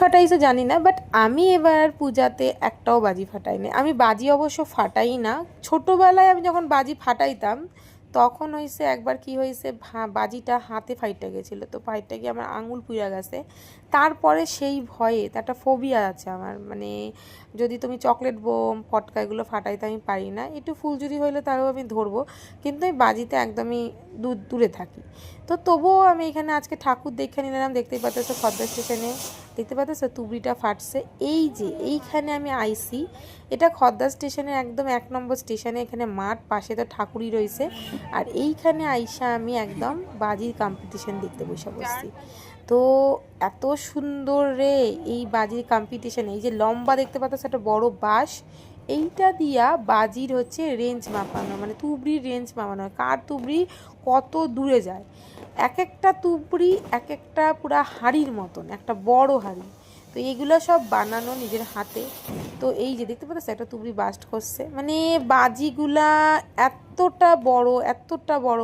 ফাটাইছো জানি না, বাট আমি এবার পূজাতে একটাও বাজি ফাটাইনি। আমি বাজি অবশ্য ফাটাই না। ছোটোবেলায় আমি যখন বাজি ফাটাইতাম তখন হয়েছে একবার কি হয়েছে, বাজিটা হাতে ফাইটা গেছিলো, তো ফাইটটা গিয়ে আমার আঙুল পুড়ে গেছে। তারপরে সেই ভয়ে একটা ফোবিয়া আছে আমার, মানে যদি তুমি চকলেট বোম পটকা এগুলো ফাটাইতে আমি পারি না। একটু ফুলঝুরি হইলে তারও আমি ধরবো, কিন্তু আমি বাজিতে একদমই দূরে থাকি। তো তবুও আমি এখানে আজকে ঠাকুর দেখে নিলাম। দেখতেই পাচ্ছ খদ্দা স্টেশনে, দেখতে পাচ্ছ তুবড়িটা ফাটছে। এই যে এইখানে আমি আইসি, এটা খদ্দা স্টেশনের একদম 1 নম্বর স্টেশনে। এখানে মাঠ, পাশে তো ঠাকুরই রয়েছে। আর এইখানে আইসা আমি একদম বাজির কম্পিটিশন দেখতে বসছি। তো এত সুন্দর রে এই বাজির কম্পিটিশন। এই যে লম্বা দেখতে পাচ্ছ একটা বড় বাঁশ, এইটা দিয়া বাজির হচ্ছে রেঞ্জ মাপানো, মানে তুবড়ির রেঞ্জ মাপানো, কার তুবড়ি কত দূরে যায়। এক একটা তুবড়ি এক একটা পুরা হাঁড়ির মতন, একটা বড় হাঁড়ি। তো এইগুলো সব বানানো নিজের হাতে। তো এই যে দেখতে পাচ্ছ একটা তুবড়ি বাস্ট করছে, মানে বাজিগুলা এতটা বড়,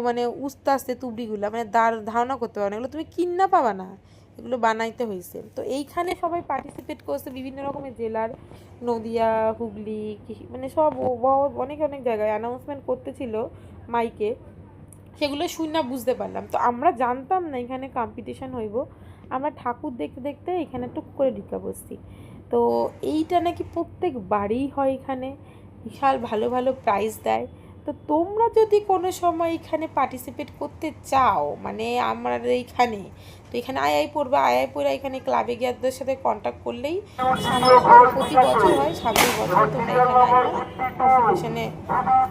মানে উস্তে আস্তে তুবড়িগুলা, মানে ধারণা করতে পারো না, এগুলো তুমি কিনা পাবা না, এগুলো বানাইতে হয়েছে। তো এইখানে সবাই পার্টিসিপেট করছে বিভিন্ন রকমের জেলার, নদিয়া, হুগলি, মানে সব অনেক জায়গায় অ্যানাউন্সমেন্ট করতেছিল মাইকে, সেগুলো শুনে বুঝতে পারলাম। তো আমরা জানতাম না এখানে কম্পিটিশান হইব। আমরা ঠাকুর দেখতে দেখতে এখানে টুক করে ঢুকে বসছি। তো এইটা নাকি প্রত্যেক বাড়িই হয় এখানে, বিশাল ভালো ভালো প্রাইজ দেয়। তো তোমরা যদি কোনো সময় এখানে পার্টিসিপেট করতে চাও, মানে আমরা এইখানে, তো এখানে আয়াই পড়া এখানে ক্লাবে গিয়ারদের সাথে কন্ট্যাক্ট করলেই প্রতি বছর হয়, 26 বছর তোমরা এখানে কম্পিটিশনে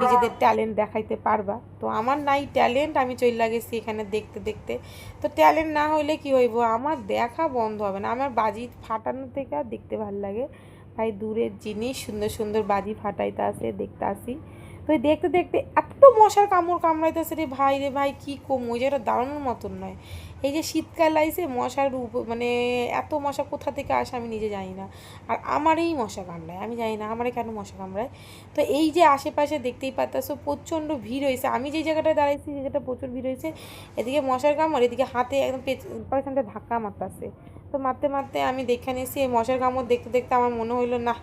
নিজেদের ট্যালেন্ট দেখাইতে পারবা। তো আমার নাই ট্যালেন্ট, আমি চলে গেছি এখানে দেখতে দেখতে। তো ট্যালেন্ট না হইলে কি হইব, আমার দেখা বন্ধ হবে না। আমার বাজি ফাটানো থেকে আর দেখতে ভালো লাগে ভাই, দূরের জিনিস সুন্দর সুন্দর বাজি ফাটাইতে আসে, দেখতে আসি। তো দেখতে দেখতে এত মশার কামড়াইতেছে রে ভাই কি কম, ওই জায়গাটা দাঁড়ানোর মতন নয়। এই যে শীতকাল আইছে, মশার মানে এত মশা কোথা থেকে আসে আমি নিজে জানি না। আর আমারই মশা কামড়ায়, আমি জানি না আমারে কেন মশা কামড়ায়। তো এই যে আশেপাশে দেখতেই পাচ্ছো প্রচণ্ড ভিড় হয়েছে। আমি যে জায়গাটায় দাঁড়াইছি সেই জায়গাটা প্রচুর ভিড় হয়েছে। এদিকে মশার কামড়, এদিকে হাতে একদম পেছনটা ধাক্কা মারতেছে। তো মারতে মারতে আমি দেখে নিয়েছি। এই মশার কামড় দেখতে দেখতে আমার মনে হইলো না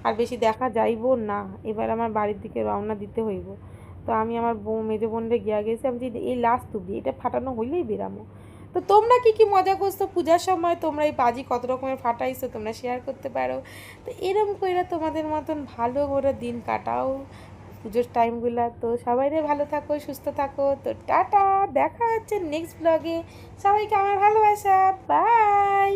আর বেশি দেখা যাইব না, এবার আমার বাড়ির দিকে রওনা দিতে হইব। তো আমি আমার মেজো বোনরে গিয়া গেছি, আমি যে এই লাস্ট তুবড়ি এটা ফাটানো হইলেই বেরামো। তো তোমরা কি মজা করছো পূজার সময়, তোমরা এই বাজি কত রকমের ফাটাইছো তোমরা শেয়ার করতে পারো। তো এরকম করে তোমাদের মতন ভালো করে দিন কাটাও পুজোর টাইমগুলো। তো সবাইরে ভালো থাকো, সুস্থ থাকো। তো টাটা, দেখা হচ্ছে নেক্সট ব্লগে। সবাইকে আমার ভালোবাসা, বাই।